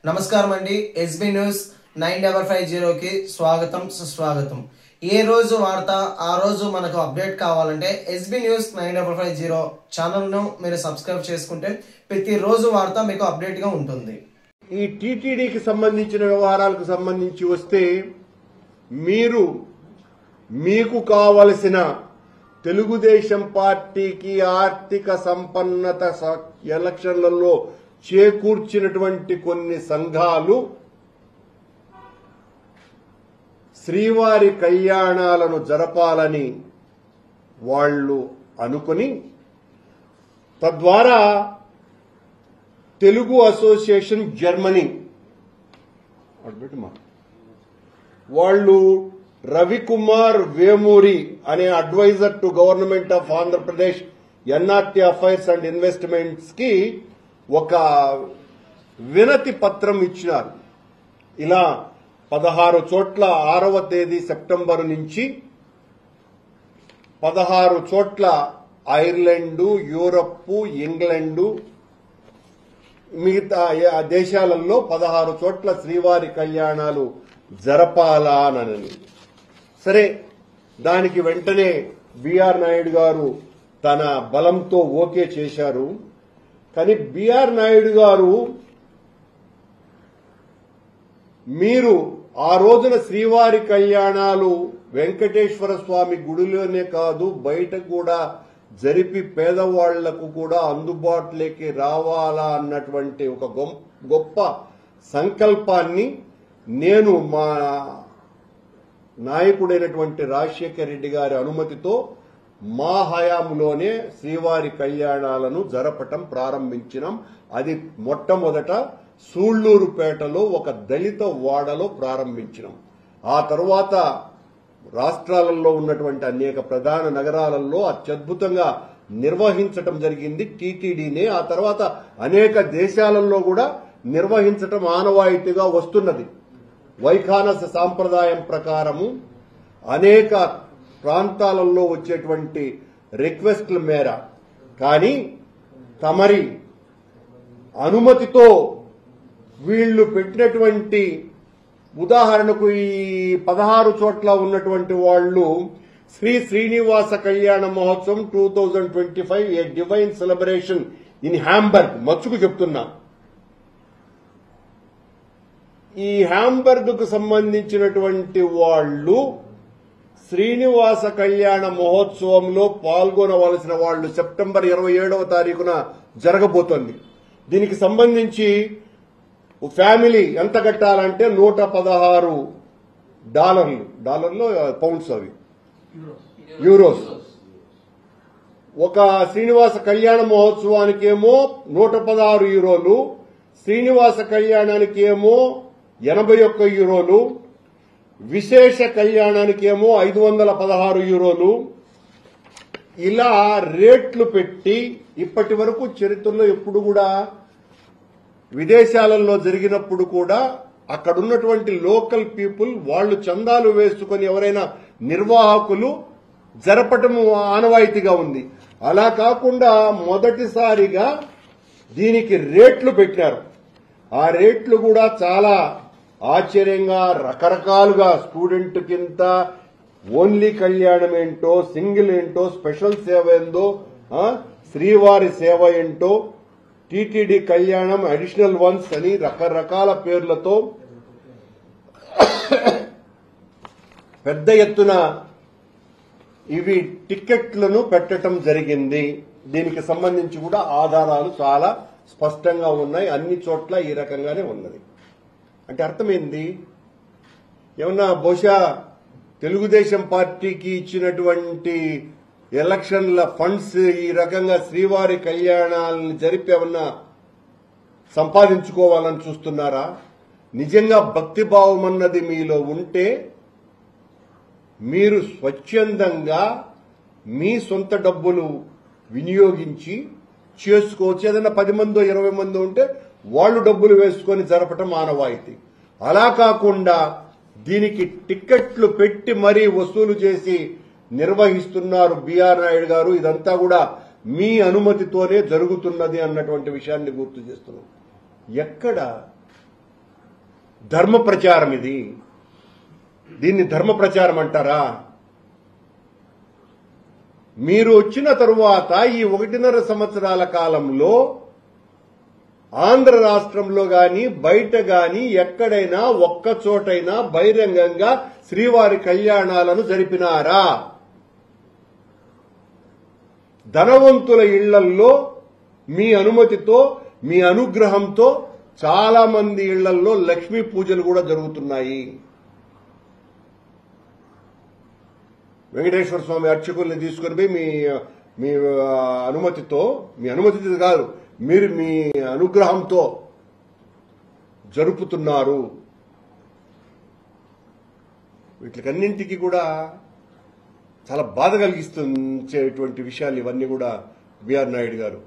నమస్కారం అండి. SB news 9550కి స్వాగతం సుస్వాగతం. ఏ రోజు వార్త ఆ రోజు మనకు అప్డేట్ కావాలంటే ఎస్బీ న్యూస్ 9550 ఛానల్ను మీరు సబ్స్క్రైబ్ చేసుకుంటే ప్రతి రోజు వార్త మీకు అప్డేట్ గా ఉంటుంది. ఈ టీటీడీకి సంబంధించిన వ్యవహారాలకు సంబంధించి వస్తే మీకు కావలసిన తెలుగుదేశం పార్టీకి ఆర్థిక సంపన్నత ఎలక్షన్లలో చేకూర్చినటువంటి కొన్ని సంఘాలు శ్రీవారి కళ్యాణాలను జరపాలని వాళ్ళు అనుకుని తద్వారా తెలుగు అసోసియేషన్ జర్మనీ వాళ్ళు రవికుమార్ వేమూరి అనే advisor to government of Andhra Pradesh NRT affairs and investments కి ఒక వినతి పత్రం ఇచ్చినారు. ఇలా 16 చోట్ల 6వ తేదీ సెప్టెంబర్ నుంచి 16 చోట్ల ఐర్లాండు, యూరప్, ఇంగ్లాండు మిగతా దేశాలలో 16 చోట్ల శ్రీవారి కళ్యాణాలు జరపాలని. సరే, దానికి వెంటనే బిఆర్ నాయుడు గారు తన బలంతో ఓకే చేశారు. కానీ బిఆర్ నాయుడు గారు మీరు ఆ రోజున శ్రీవారి కళ్యాణాలు వెంకటేశ్వర స్వామి గుడిలోనే కాదు బయట కూడా జరిపి పేదవాళ్లకు కూడా అందుబాటులోకి రావాలా అన్నటువంటి ఒక గొప్ప సంకల్పాన్ని నేను మా నాయకుడైనటువంటి రాజశేఖర రెడ్డి గారి అనుమతితో మా హయాంలోనే శ్రీవారి కళ్యాణాలను జరపటం ప్రారంభించినాం. అది మొట్టమొదట సూళ్లూరుపేటలో ఒక దళిత వాడలో ప్రారంభించినాం. ఆ తరువాత రాష్ట్రాలలో ఉన్నటువంటి అనేక ప్రధాన నగరాలలో అత్యద్భుతంగా నిర్వహించటం జరిగింది టీటీడీనే. ఆ తర్వాత అనేక దేశాలలో కూడా నిర్వహించటం ఆనవాయితీగా వస్తున్నది. వైఖానస సాంప్రదాయం ప్రకారము అనేక ప్రాంతాలలో వచ్చేటువంటి రిక్వెస్ట్ల మేర కానీ తమరి అనుమతితో వీళ్లు పెట్టినటువంటి ఉదాహరణకు ఈ 16 చోట్ల ఉన్నటువంటి వాళ్ళు శ్రీ శ్రీనివాస కళ్యాణ మహోత్సవం 2025 ఏ డివైన్ సెలబ్రేషన్ ఇన్ హ్యాంబర్గ్, మచ్చుకు చెప్తున్నా. ఈ హ్యాంబర్గ్ కు సంబంధించినటువంటి వాళ్ళు శ్రీనివాస కళ్యాణ మహోత్సవంలో పాల్గొనవలసిన వాళ్ళు సెప్టెంబర్ 27వ తారీఖున జరగబోతోంది. దీనికి సంబంధించి ఫ్యామిలీ ఎంత కట్టాలంటే $116 డాలర్లు పౌండ్స్, అవి యూరోస్. ఒక శ్రీనివాస కళ్యాణ మహోత్సవానికి ఏమో 116 యూరోలు, శ్రీనివాస కళ్యాణానికి ఏమో 81 యూరోలు, విశేష కళ్యాణానికి ఏమో 516 యూరోలు. ఇలా రేట్లు పెట్టి ఇప్పటి వరకు చరిత్రలో ఎప్పుడు కూడా విదేశాలలో జరిగినప్పుడు కూడా అక్కడున్నటువంటి లోకల్ పీపుల్ వాళ్ళు చందాలు వేసుకుని ఎవరైనా నిర్వాహకులు జరపటం ఆనవాయితీగా ఉంది. అలా కాకుండా మొదటిసారిగా దీనికి రేట్లు పెట్టారు. ఆ రేట్లు కూడా చాలా ఆశ్చర్యంగా రకరకాలుగా స్టూడెంట్ కింద ఓన్లీ కళ్యాణం ఏంటో, సింగిల్ ఏంటో, స్పెషల్ సేవ ఏందో, శ్రీవారి సేవ ఏంటో, టీటీడీ కళ్యాణం అడిషనల్ వన్స్ అని రకరకాల పేర్లతో పెద్ద ఎత్తున ఇవి టికెట్లను పెట్టడం జరిగింది. దీనికి సంబంధించి కూడా ఆధారాలు చాలా స్పష్టంగా ఉన్నాయి. అన్ని చోట్ల ఈ రకంగానే ఉన్నది. అంటే అర్థమైంది, ఏమన్నా బహుశా తెలుగుదేశం పార్టీకి ఇచ్చినటువంటి ఎలక్షన్ల ఫండ్స్ ఈ రకంగా శ్రీవారి కళ్యాణాలను జరిపి ఏమన్నా సంపాదించుకోవాలని చూస్తున్నారా? నిజంగా భక్తిభావం అన్నది మీలో ఉంటే మీరు స్వచ్ఛందంగా మీ సొంత డబ్బులు వినియోగించి చేసుకోవచ్చు. ఏదైనా 10 మందో 20 మందో ఉంటే వాళ్ళు డబ్బులు వేసుకొని జరపటం ఆనవాయితీ. అలా కాకుండా దీనికి టిక్కెట్లు పెట్టి మరీ వసూలు చేసి నిర్వహిస్తున్నారు బిఆర్ నాయుడు గారు. ఇదంతా కూడా మీ అనుమతితోనే జరుగుతున్నది అన్నటువంటి విషయాన్ని గుర్తు చేస్తున్నాం. ఎక్కడ ధర్మ ప్రచారం ఇది. దీన్ని ధర్మ ప్రచారం అంటారా? మీరు వచ్చిన తరువాత ఈ 1.5 సంవత్సరాల కాలంలో ఆంధ్ర రాష్ట్రంలో గాని బయట గాని ఎక్కడైనా ఒక్క చోటైనా బహిరంగంగా శ్రీవారి కళ్యాణాలను జరిపినారా? ధనవంతుల ఇళ్లల్లో మీ అనుమతితో మీ అనుగ్రహంతో చాలా మంది ఇళ్లల్లో లక్ష్మీ పూజలు కూడా జరుగుతున్నాయి. వెంకటేశ్వర స్వామి అర్చకుల్ని తీసుకుని పోయి మీ అనుమతితో, మీ అనుమతి కాదు, మీరు మీ అనుగ్రహంతో జరుపుతున్నారు. వీటికన్నింటికి కూడా చాలా బాధ కలిగిస్తుంచేటువంటి విషయాలు ఇవన్నీ కూడా బిఆర్ నాయుడు గారు.